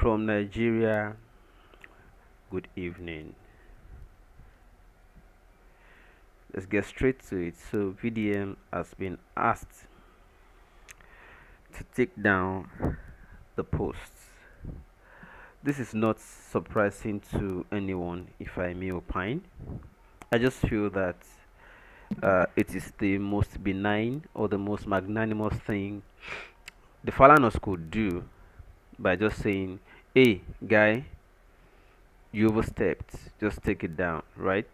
From Nigeria, good evening. Let's get straight to it. So, VDM has been asked to take down the posts. This is not surprising to anyone, if I may opine. I just feel that it is the most benign or the most magnanimous thing the Falanas could do by just saying, "Hey, guy, you overstepped. Just take it down," right?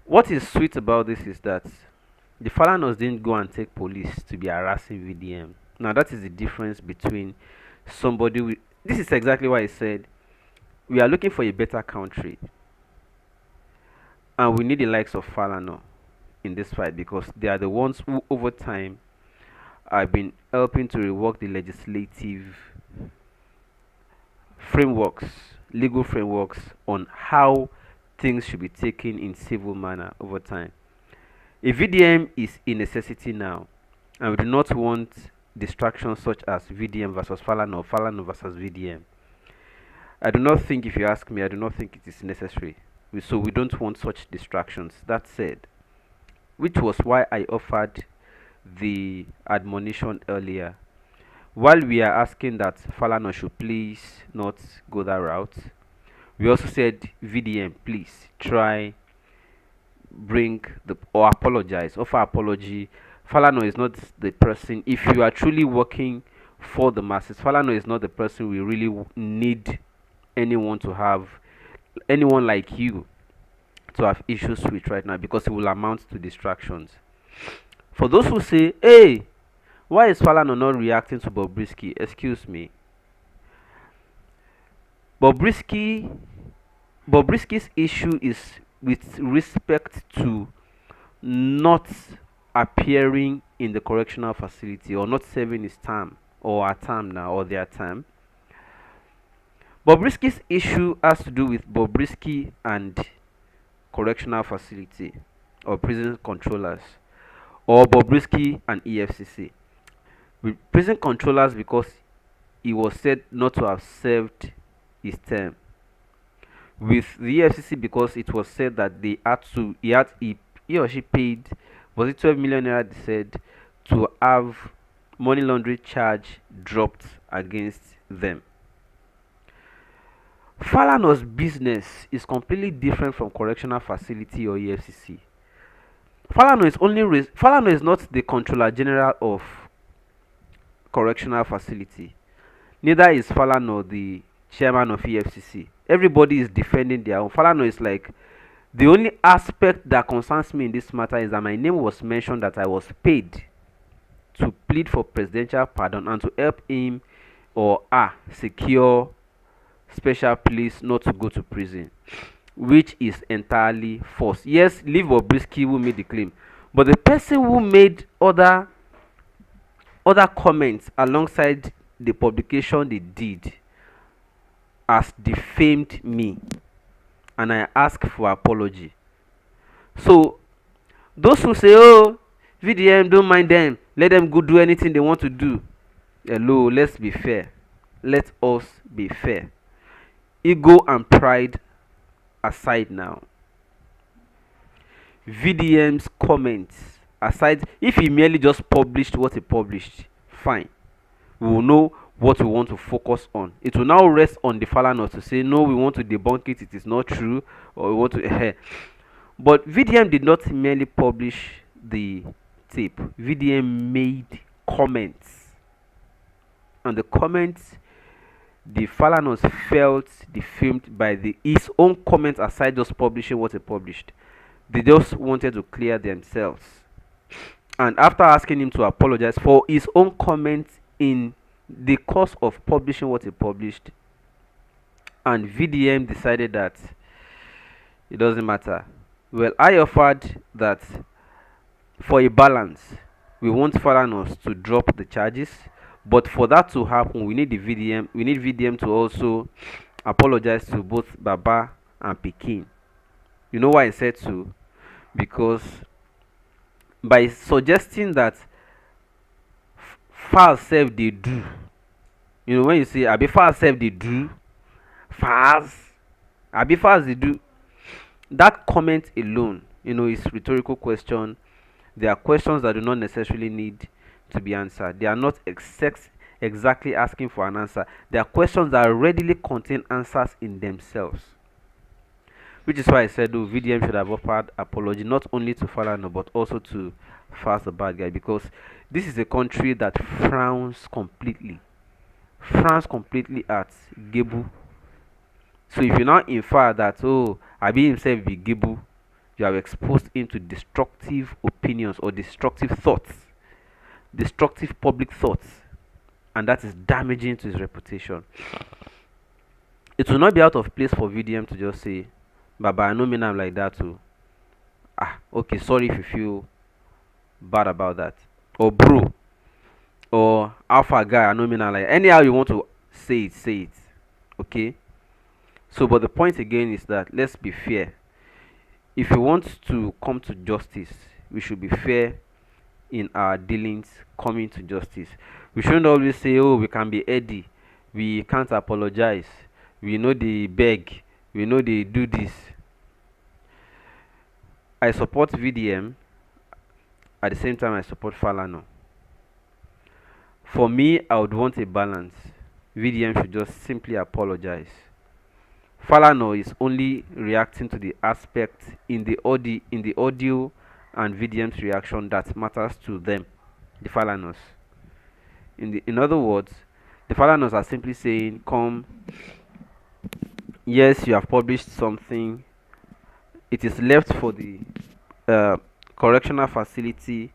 What is sweet about this is that the Falanas didn't go and take police to be harassing VDM. Now, that is the difference between somebody with. This is exactly why I said we are looking for a better country, and we need the likes of Falana in this fight because they are the ones who, over time, have been helping to rework the legislative frameworks, legal frameworks on how things should be taken in civil manner over time. A VDM is a necessity now, and we do not want distractions such as VDM versus Falana or Falana versus VDM. I do not think, if you ask me, I do not think it is necessary. So we don't want such distractions. That said, which was why I offered the admonition earlier. While we are asking that Falana should please not go that route, we also said, VDM, please try bring the or apologize, offer apology. Falana is not the person. If you are truly working for the masses, Falana is not the person we really need anyone to have, anyone like you to have issues with right now, because it will amount to distractions. For those who say, "Hey, why is Falana not reacting to Bobrisky?" Excuse me. Bobrisky's issue is with respect to not appearing in the correctional facility or not serving his term or a term now or their term. Bobrisky's issue has to do with Bobrisky and correctional facility or prison controllers, or Bobrisky and EFCC. With prison controllers because he was said not to have served his term. With the EFCC because it was said that they had to he or she paid, was it 12 million naira, they said, to have money laundering charge dropped against them. Falana's business is completely different from correctional facility or EFCC. Falana is not the controller general of correctional facility. Neither is Falana the chairman of EFCC. Everybody is defending their own. Falana is like, the only aspect that concerns me in this matter is that my name was mentioned, that I was paid to plead for presidential pardon and to help him or her secure special police not to go to prison, which is entirely false. Yes, leave Bobrisky who made the claim, but the person who made other comments alongside the publication they did has defamed me, and I ask for apology. So those who say, "Oh, VDM, don't mind them, let them go do anything they want to do," hello, let's be fair. Let us be fair. Ego and pride aside now, VDM's comments aside, if he merely just published what he published, fine, we will know what we want to focus on. It will now rest on the Falana to say, "No, we want to debunk it, it is not true," or "we want to but VDM did not merely publish the tape. VDM made comments, and the comments, the Falanas felt defamed by his own comments aside just publishing what he published. They just wanted to clear themselves. And after asking him to apologize for his own comments in the course of publishing what he published, and VDM decided that it doesn't matter. Well, I offered that for a balance, we want Falanas to drop the charges, but for that to happen, we need VDM to also apologize to both Baba and Pekin. You know why I said so? Because by suggesting that FAL self they do, You know, when you say abi fast self they do fast, abi fast they do, that comment alone, is rhetorical question. They are questions that do not necessarily need to be answered. They are not exactly asking for an answer. They are questions that readily contain answers in themselves. Which is why I said, oh, VDM should have offered apology not only to Falana but also to Fast the bad guy, because this is a country that frowns completely at Gebu. So if you now infer that, oh, Abi himself be Gebu, you have exposed him to destructive opinions or destructive thoughts, destructive public thoughts, and that is damaging to his reputation. It will not be out of place for VDM to just say, Baba, I know me I'm like that too. Okay, sorry if you feel bad about that. Or bro, or alpha guy, I know me like, anyhow you want to say it. Okay? So, but the point again is that let's be fair. If you want to come to justice, we should be fair in our dealings coming to justice. We shouldn't always say, oh, we can be Eddie, we can't apologize, we know they beg, we know they do this. I support VDM, at the same time I support Falana. For me, I would want a balance. VDM should just simply apologize. Falana is only reacting to the aspect in the audio and VDM's reaction that matters to them, the Falanas. In other words, the Falanas are simply saying, come, yes, you have published something. It is left for the correctional facility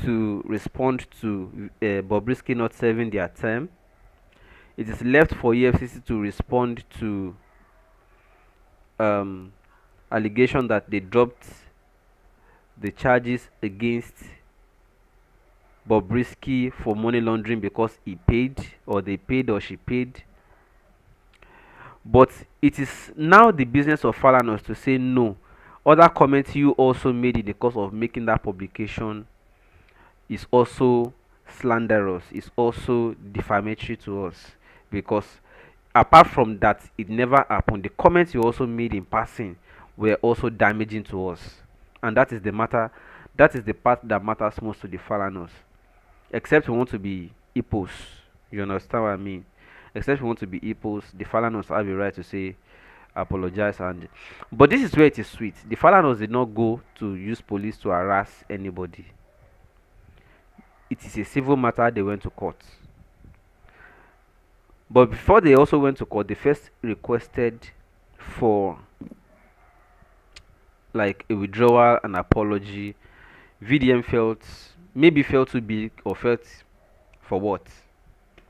to respond to Bobrisky not serving their term. It is left for EFCC to respond to allegation that they dropped the charges against Bobrisky for money laundering because he paid, or they paid, or she paid. But it is now the business of Falanas to say no. Other comments you also made in the course of making that publication is also slanderous, is also defamatory to us, because apart from that it never happened, the comments you also made in passing were also damaging to us, and that is the part that matters most to the Falanas. Except we want to be hippos, you understand what I mean? Except we want to be hippos, the Falanas have a right to say apologize. But this is where it is sweet. The Falanas did not go to use police to harass anybody. It is a civil matter. They went to court. But before they also went to court, they first requested for like a withdrawal, an apology. VDM felt too big, or felt for what,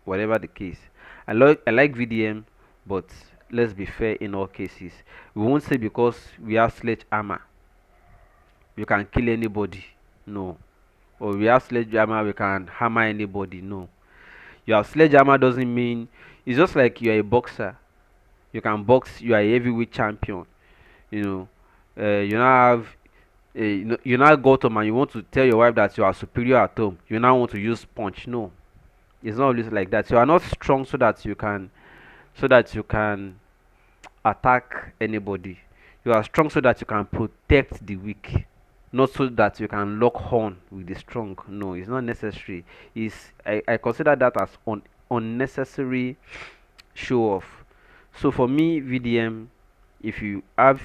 whatever the case. I like VDM, but let's be fair in all cases. We won't say because we have sledgehammer we can kill anybody, no. Or we have sledgehammer we can hammer anybody, no. You have sledgehammer doesn't mean, it's just like you are a boxer. You can box, you are a heavyweight champion, you now have you now go to home and you want to tell your wife that you are superior at home. You now want to use punch. No, it's not always like that. You are not strong so that you can attack anybody. You are strong so that you can protect the weak, not so that you can lock horn with the strong. No, it's not necessary. I consider that as unnecessary show off. So for me, VDM, if you have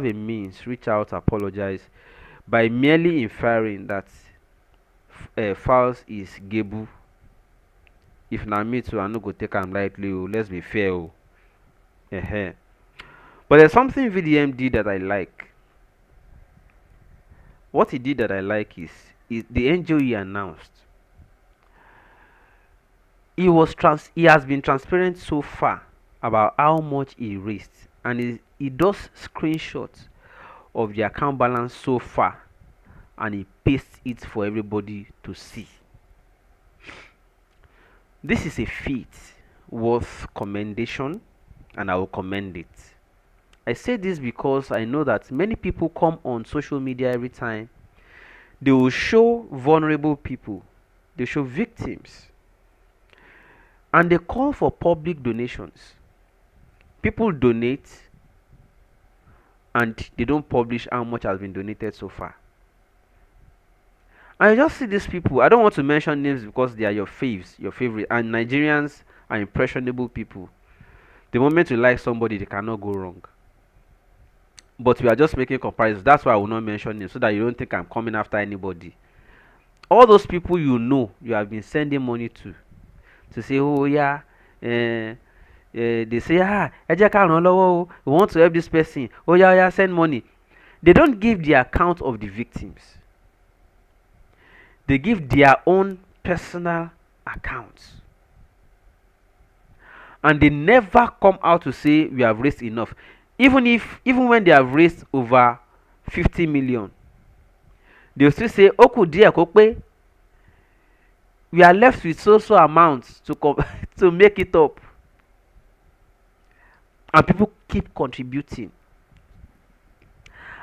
a means, reach out, apologize. By merely inferring that Falz is Gebu, if na me too, I no go take am lightly. Let's be fair. But there's something VDM did that I like. What he did that I like is the NGO he announced. He has been transparent so far about how much he raised, and he does screenshots of the account balance so far, and he pastes it for everybody to see. This is a feat worth commendation, and I will commend it. I say this because I know that many people come on social media every time. They will show vulnerable people, they show victims And they call for public donations. People donate and they don't publish how much has been donated so far. I just see these people. I don't want to mention names because they are your faves, your favorite. And Nigerians are impressionable people. The moment you like somebody, they cannot go wrong. But we are just making comparisons. That's why I will not mention names so that you don't think I'm coming after anybody. All those people you have been sending money to say, oh yeah, they say, ẹ jẹ́ ká ràn án lọ́wọ́ o, we want to help this person. Oh yeah, send money. They don't give the account of the victims. They give their own personal accounts. And they never come out to say we have raised enough. Even when they have raised over 50 million, they'll still say, Oku díẹ̀ kó pé, we are left with so amounts to make it up. And people keep contributing.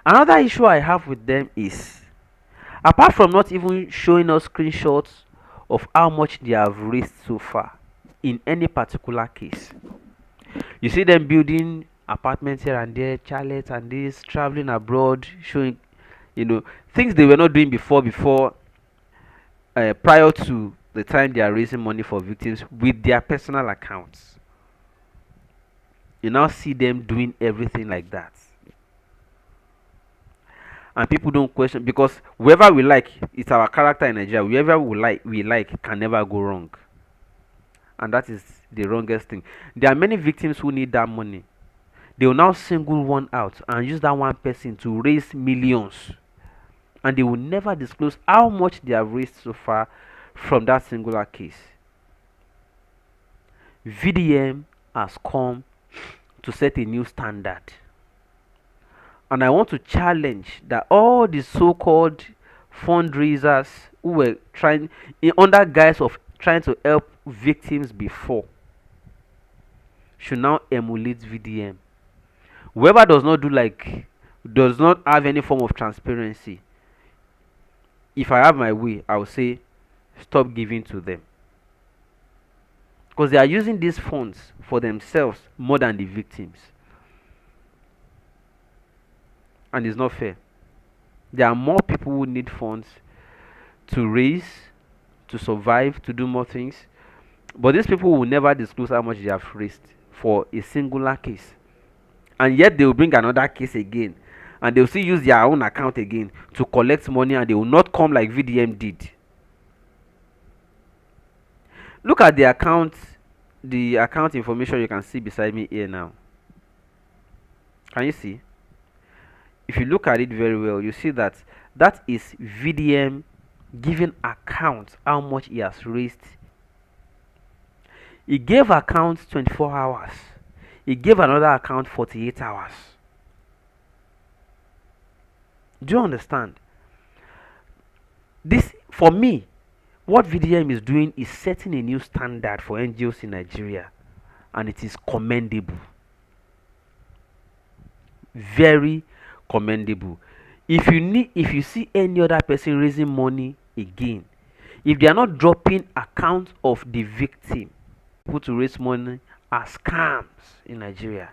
Another issue I have with them is, apart from not even showing us screenshots of how much they have raised so far in any particular case, you see them building apartments here and there, chalets and this, traveling abroad, showing things they were not doing before prior to the time they are raising money for victims with their personal accounts. You now see them doing everything like that. And people don't question, because whoever we like, it's our character in Nigeria. Whoever we like can never go wrong. And that is the wrongest thing. There are many victims who need that money. They will now single one out and use that one person to raise millions. And they will never disclose how much they have raised so far from that singular case. VDM has come to set a new standard. And I want to challenge that all the so-called fundraisers who were under guise of trying to help victims before should now emulate VDM. Whoever does not have any form of transparency, if I have my way, I will say stop giving to them. Because they are using these funds for themselves more than the victims. And it's not fair. There are more people who need funds to raise, to survive, to do more things. But these people will never disclose how much they have raised for a singular case. And yet they will bring another case again. And they will still use their own account again to collect money, and they will not come like VDM did. Look at the account information you can see beside me here now. Can you see? If you look at it very well, you see that is VDM giving account how much he has raised. He gave account 24 hours. He gave another account 48 hours. Do you understand? This, for me, what VDM is doing is setting a new standard for NGOs in Nigeria, and it is commendable. Very commendable. If you see any other person raising money again, if they are not dropping account of the victim, people to raise money are scams in Nigeria.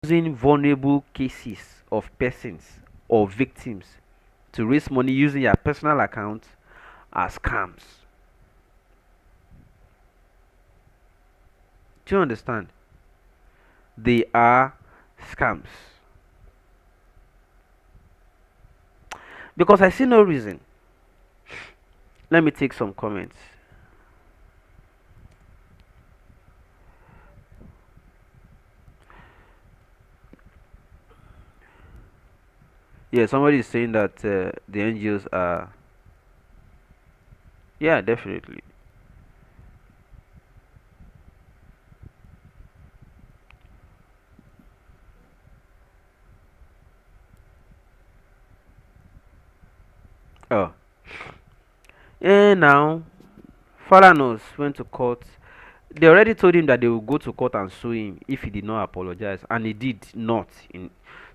Using vulnerable cases of persons or victims to raise money using your personal account are scams. Do you understand? They are scams. Because I see no reason. Let me take some comments. Yeah, somebody is saying that the NGOs are. Yeah, definitely. Oh. And now, Falana went to court. They already told him that they will go to court and sue him if he did not apologize, and he did not.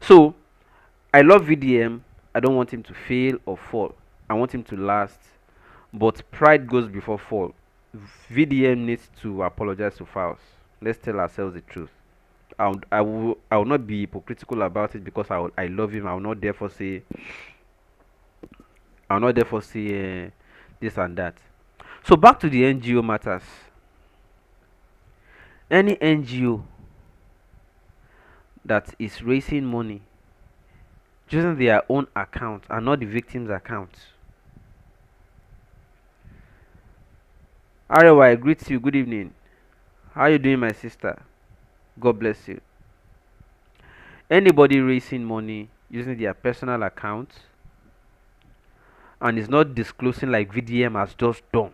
So, I love VDM. I don't want him to fail or fall. I want him to last, but pride goes before fall. VDM needs to apologize to Files. Let's tell ourselves the truth. I will not be hypocritical about it because I love him. I will not therefore say this and that. So back to the NGO matters. Any NGO that is raising money using their own account and not the victim's account. Arewa, I greet you. Good evening. How you doing, my sister? God bless you. Anybody raising money using their personal account and is not disclosing like VDM has just done,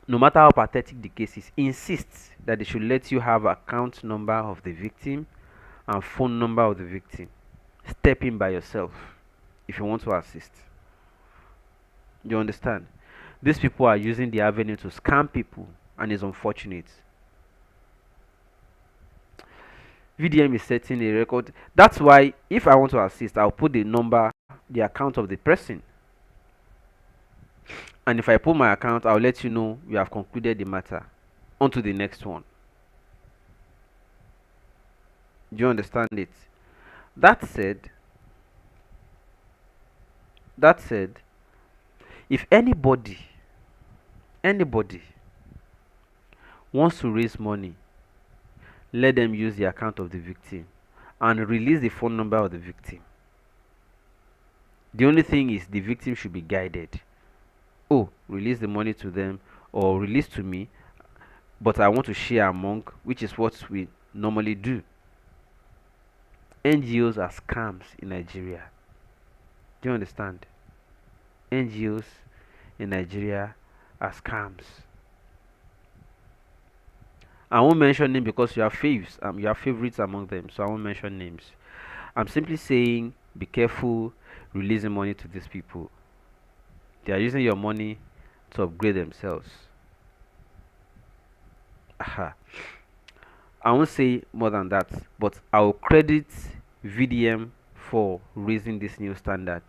no matter how pathetic the case is, insists that they should let you have account number of the victim and phone number of the victim. Step in by yourself if you want to assist. You understand? These people are using the avenue to scam people, and it's unfortunate. VDM is setting a record. That's why if I want to assist, I'll put the number, the account of the person. And if I put my account, I'll let you know we have concluded the matter. On to the next one. Do you understand it? That said, if anybody wants to raise money, let them use the account of the victim and release the phone number of the victim. The only thing is the victim should be guided. Oh, release the money to them or release to me, but I want to share among, which is what we normally do. NGOs are scams in Nigeria. Do you understand? NGOs in Nigeria are scams. I won't mention names because you have faves, you have favorites among them, so I won't mention names. I'm simply saying be careful releasing money to these people. They are using your money to upgrade themselves. Aha. I won't say more than that, but I will credit VDM for raising this new standard.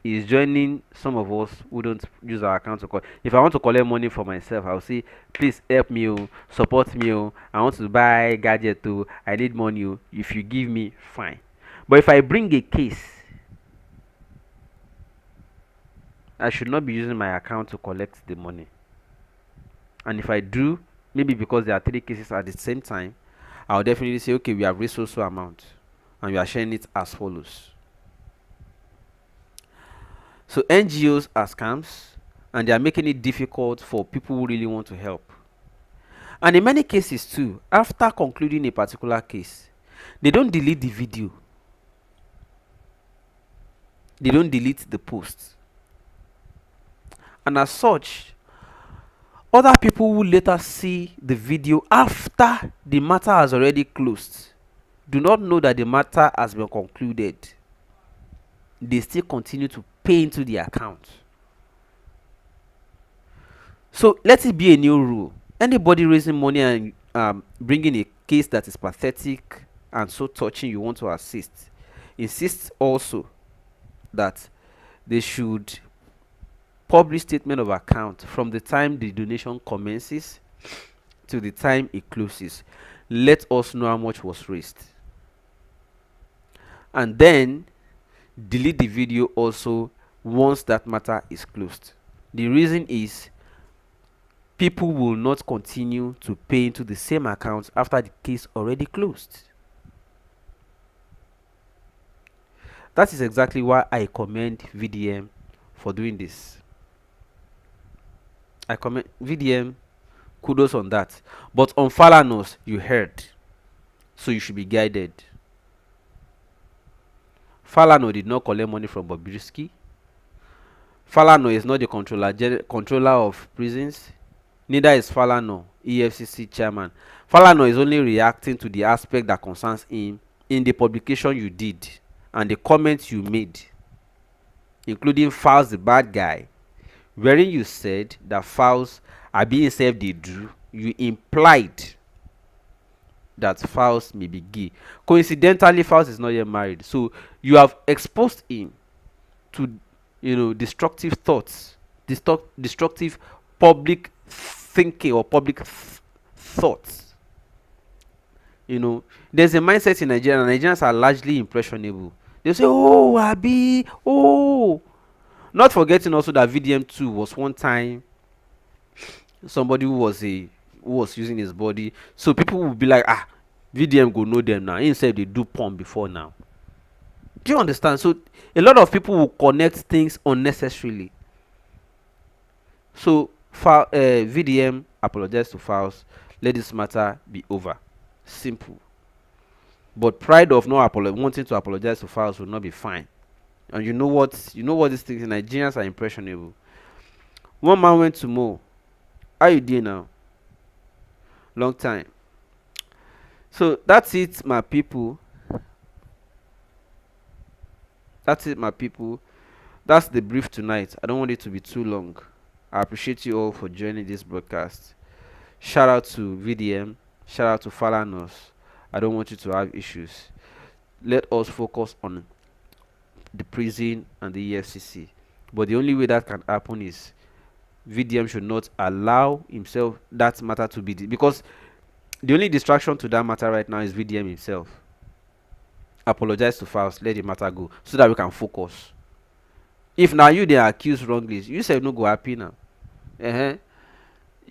Is joining some of us who don't use our account to call. If I want to collect money for myself, I'll say, please help me, support me. I want to buy gadget too. I need money. If you give me, fine. But if I bring a case, I should not be using my account to collect the money. And if I do, maybe because there are 3 cases at the same time, I'll definitely say, okay, we have raised so amount and we are sharing it as follows. So NGOs are scams, and they are making it difficult for people who really want to help. And in many cases too, after concluding a particular case, they don't delete the video. They don't delete the post. And as such, other people who later see the video after the matter has already closed do not know that the matter has been concluded. They still continue to pay into the account. So let it be a new rule. Anybody raising money and bringing a case that is pathetic and so touching you want to assist, insist also that they should publish statement of account from the time the donation commences to the time it closes. Let us know how much was raised. And then delete the video also once that matter is closed. The reason is people will not continue to pay into the same account after the case already closed. That is exactly why I commend VDM for doing this. I commend VDM, kudos on that. But on Falanos, you heard, so you should be guided. Falana did not collect money from Bobrisky. Falana is not the controller of prisons. Neither is Falana EFCC chairman. Falana is only reacting to the aspect that concerns him in the publication you did and the comments you made, including Fowles the bad guy, wherein you said that Fowles are being self they do. You implied that Falz may be gay. Coincidentally, Falz is not yet married, so you have exposed him to, destructive thoughts, destructive public thinking or public thoughts. There's a mindset in Nigeria, and Nigerians are largely impressionable. They say, "Oh, Abi, oh." Not forgetting also that VDM 2 was one time somebody who was using his body, so people will be like, VDM go know them now. Instead, they do porn before now. Do you understand? So a lot of people will connect things unnecessarily. So VDM apologize to Falz. Let this matter be over. Simple. But pride of not wanting to apologize to Falz will not be fine. And you know what these things, Nigerians are impressionable. One man went to Mo. How you doing now? Long time. So that's it, my people. That's the brief tonight. I don't want it to be too long. I appreciate you all for joining this broadcast. Shout out to VDM. Shout out to Falanos. I don't want you to have issues. Let us focus on the prison and the EFCC. But the only way that can happen is VDM should not allow himself that matter to be because the only distraction to that matter right now is VDM himself. Apologize to Falz, let the matter go so that we can focus. If now you they are accused wrongly, you say no go happy now.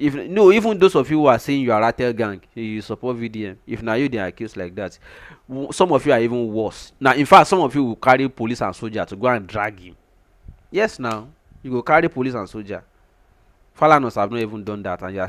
Even those of you who are saying you are Rattel gang, you support VDM. If now you they are accused like that, some of you are even worse. Now, in fact, some of you will carry police and soldier to go and drag him. Yes, now you go carry police and soldier. Falanos have not even done that, and you are